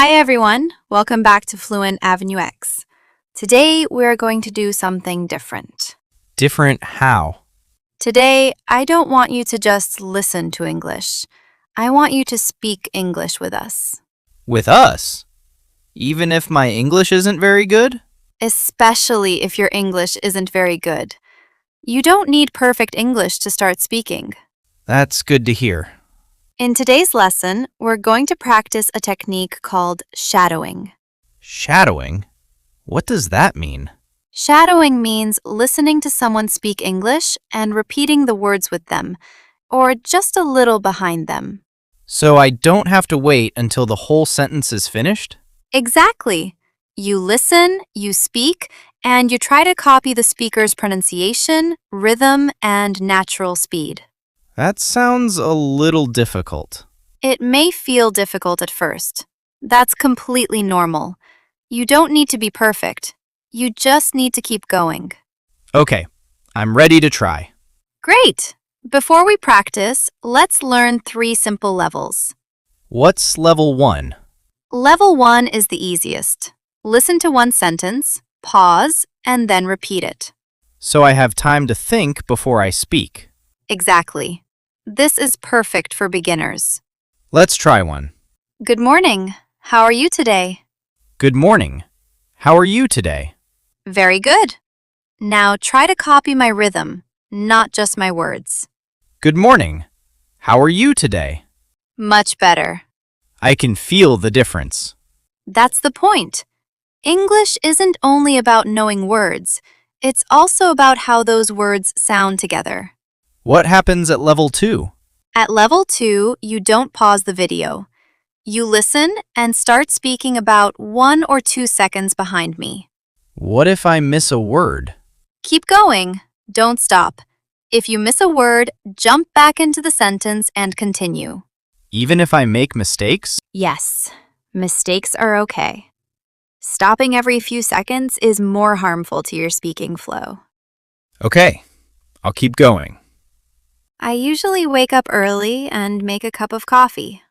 Hi everyone, welcome back to Fluent AvenueX. Today we're going to do something different. Different how? Today, I don't want you to just listen to English. I want you to speak English with us, With us? Even if my English isn't very good? especially if your English isn't very good. You don't need perfect English to start speaking. That's good to hear. In today's lesson, we're going to practice a technique called shadowing. Shadowing? What does that mean? Shadowing means listening to someone speak English and repeating the words with them, or just a little behind them. So I don't have to wait until the whole sentence is finished? Exactly. You listen, you speak, and you try to copy the speaker's pronunciation, rhythm, and natural speed. That sounds a little difficult. It may feel difficult at first. That's completely normal. You don't need to be perfect. You just need to keep going. Okay, I'm ready to try. Great! Before we practice, let's learn 3 simple levels. What's level 1? Level 1 is the easiest. Listen to one sentence, pause, and then repeat it. So I have time to think before I speak. Exactly. This is perfect for beginners. Let's try one. Good morning. How are you today? Good morning. How are you today? Very good. Now try to copy my rhythm, not just my words. Good morning. How are you today? Much better. I can feel the difference. That's the point. English isn't only about knowing words, it's also about how those words sound together. What happens at level 2? At level 2, you don't pause the video. You listen and start speaking about 1 or 2 seconds behind me. What if I miss a word? Keep going. Don't stop. If you miss a word, jump back into the sentence and continue. Even if I make mistakes? Yes, mistakes are okay. Stopping every few seconds is more harmful to your speaking flow. Okay, I'll keep going. I usually wake up early and make a cup of coffee.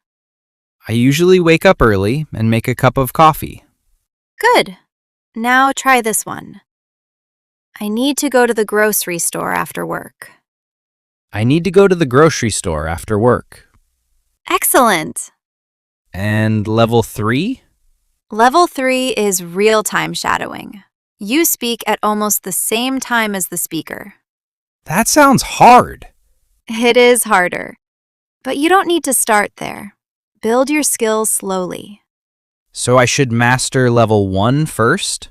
I usually wake up early and make a cup of coffee. Good. Now try this one. I need to go to the grocery store after work. I need to go to the grocery store after work. Excellent! And level 3? Level 3 is real-time shadowing. You speak at almost the same time as the speaker. That sounds hard. It is harder, but you don't need to start there. Build your skills slowly. So I should master level 1 first?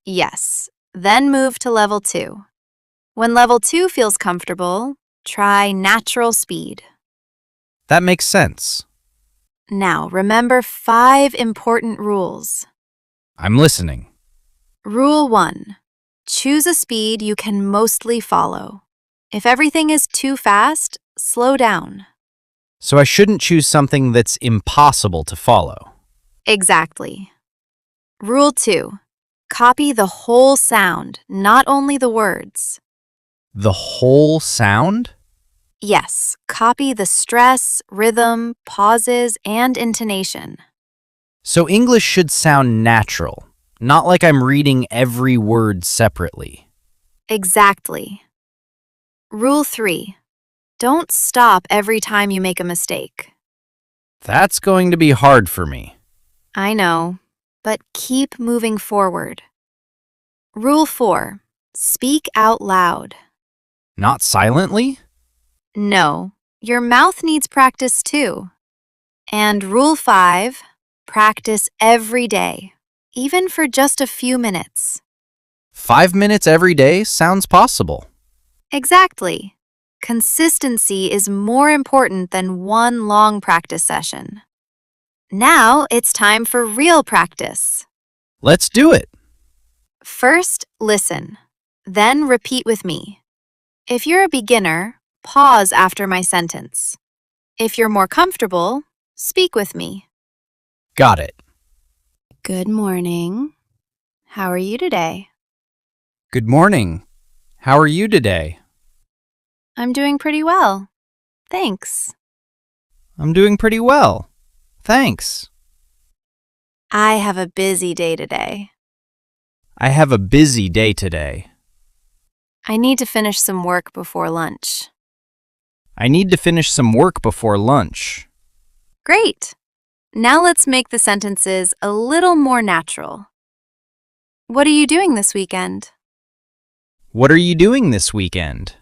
Yes, then move to level 2. When level 2 feels comfortable, try natural speed. That makes sense. Now, remember 5 important rules. I'm listening. Rule 1. Choose a speed you can mostly follow. If everything is too fast, slow down. So I shouldn't choose something that's impossible to follow. Exactly. Rule 2. Copy the whole sound, not only the words. The whole sound? Yes, copy the stress, rhythm, pauses, and intonation. So English should sound natural, not like I'm reading every word separately. Exactly. Rule 3. Don't stop every time you make a mistake. That's going to be hard for me. I know, but keep moving forward. Rule 4. Speak out loud. Not silently? No, your mouth needs practice too. And Rule 5. Practice every day, even for just a few minutes. 5 minutes every day sounds possible. Exactly. Consistency is more important than one long practice session. Now it's time for real practice. Let's do it. First, listen. Then repeat with me. If you're a beginner, pause after my sentence. If you're more comfortable, speak with me. Got it. Good morning. How are you today? Good morning. How are you today? I'm doing pretty well. Thanks. I'm doing pretty well. Thanks. I have a busy day today. I have a busy day today. I need to finish some work before lunch. I need to finish some work before lunch. Great! Now let's make the sentences a little more natural. What are you doing this weekend? What are you doing this weekend?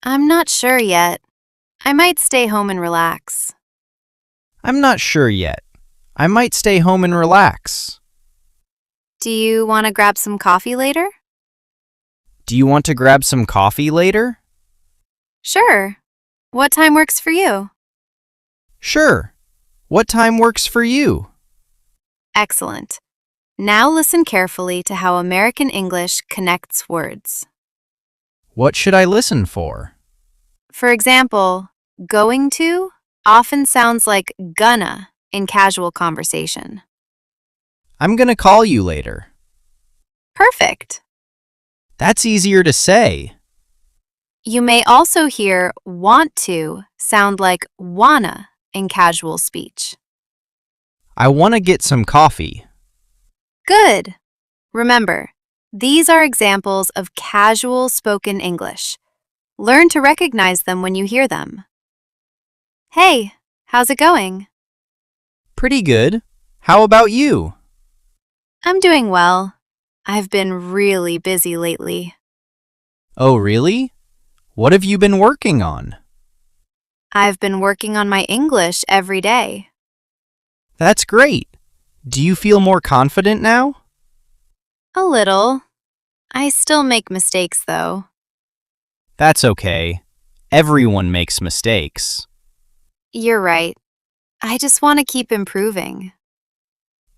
I'm not sure yet. I might stay home and relax. I'm not sure yet. I might stay home and relax. Do you want to grab some coffee later? Do you want to grab some coffee later? Sure. What time works for you? Sure. What time works for you? Excellent. Now listen carefully to how American English connects words. What should I listen for? For example, going to often sounds like gonna in casual conversation. I'm gonna call you later. Perfect. That's easier to say. You may also hear want to sound like wanna in casual speech. I want to get some coffee. Good. Remember, these are examples of casual spoken English. Learn to recognize them when you hear them. Hey, how's it going? Pretty good. How about you? I'm doing well. I've been really busy lately. Oh, really? What have you been working on? I've been working on my English every day. That's great. Do you feel more confident now? A little. I still make mistakes, though. That's okay. Everyone makes mistakes. You're right. I just want to keep improving.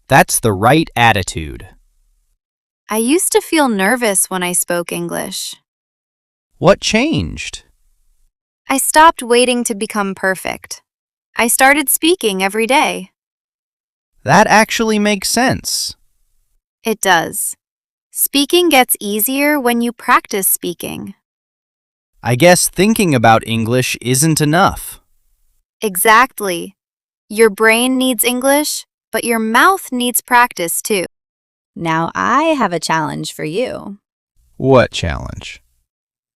That's the right attitude. I used to feel nervous when I spoke English. What changed? I stopped waiting to become perfect. I started speaking every day. That actually makes sense. It does. Speaking gets easier when you practice speaking. I guess thinking about English isn't enough. Exactly. Your brain needs English, but your mouth needs practice too. Now I have a challenge for you. What challenge?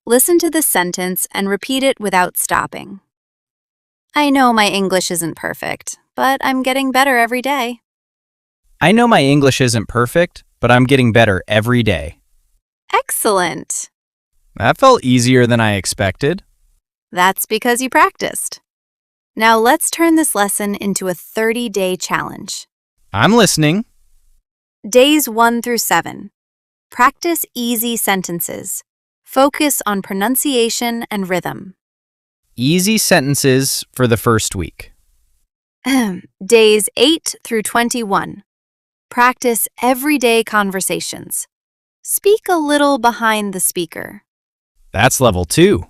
Listen to the sentence and repeat it without stopping. I know my English isn't perfect, but I'm getting better every day. I know my English isn't perfect, but I'm getting better every day. Excellent! That felt easier than I expected. That's because you practiced. Now let's turn this lesson into a 30-day challenge. I'm listening. Days 1 through 7. Practice easy sentences. Focus on pronunciation and rhythm. Easy sentences for the first week. Days 8 through 21. Practice everyday conversations. Speak a little behind the speaker. That's level 2.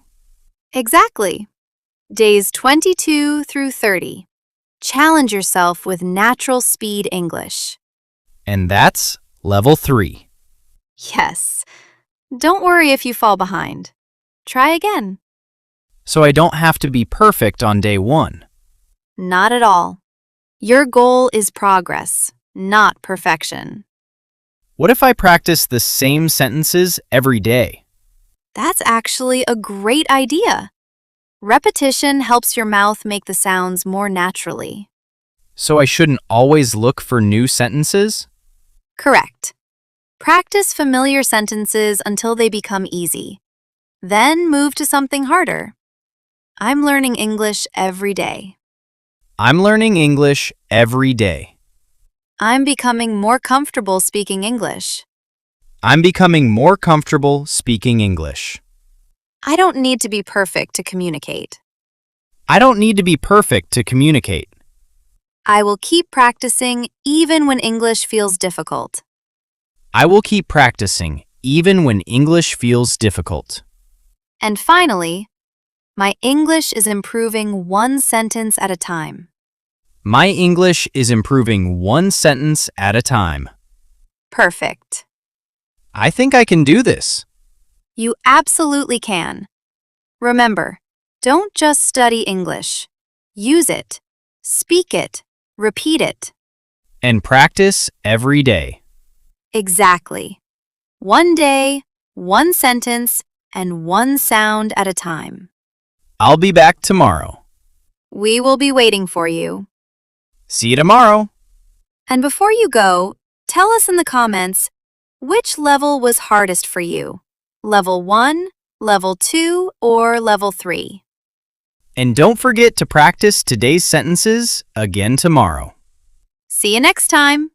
Exactly. Days 22 through 30. Challenge yourself with natural speed English. And that's level 3. Yes. Don't worry if you fall behind. Try again. So I don't have to be perfect on day 1. Not at all. Your goal is progress, not perfection. What if I practice the same sentences every day? That's actually a great idea. Repetition helps your mouth make the sounds more naturally. So I shouldn't always look for new sentences? Correct. Practice familiar sentences until they become easy. Then move to something harder. I'm learning English every day. I'm learning English every day. I'm becoming more comfortable speaking English. I'm becoming more comfortable speaking English. I don't need to be perfect to communicate. I don't need to be perfect to communicate. I will keep practicing even when English feels difficult. I will keep practicing even when English feels difficult. And finally, my English is improving one sentence at a time. My English is improving one sentence at a time. Perfect. I think I can do this. You absolutely can. Remember, don't just study English. Use it, speak it, repeat it. And practice every day. Exactly. One day, one sentence, and one sound at a time. I'll be back tomorrow. We will be waiting for you. See you tomorrow. And before you go, tell us in the comments, which level was hardest for you? Level 1, Level 2, or Level 3? And don't forget to practice today's sentences again tomorrow. See you next time!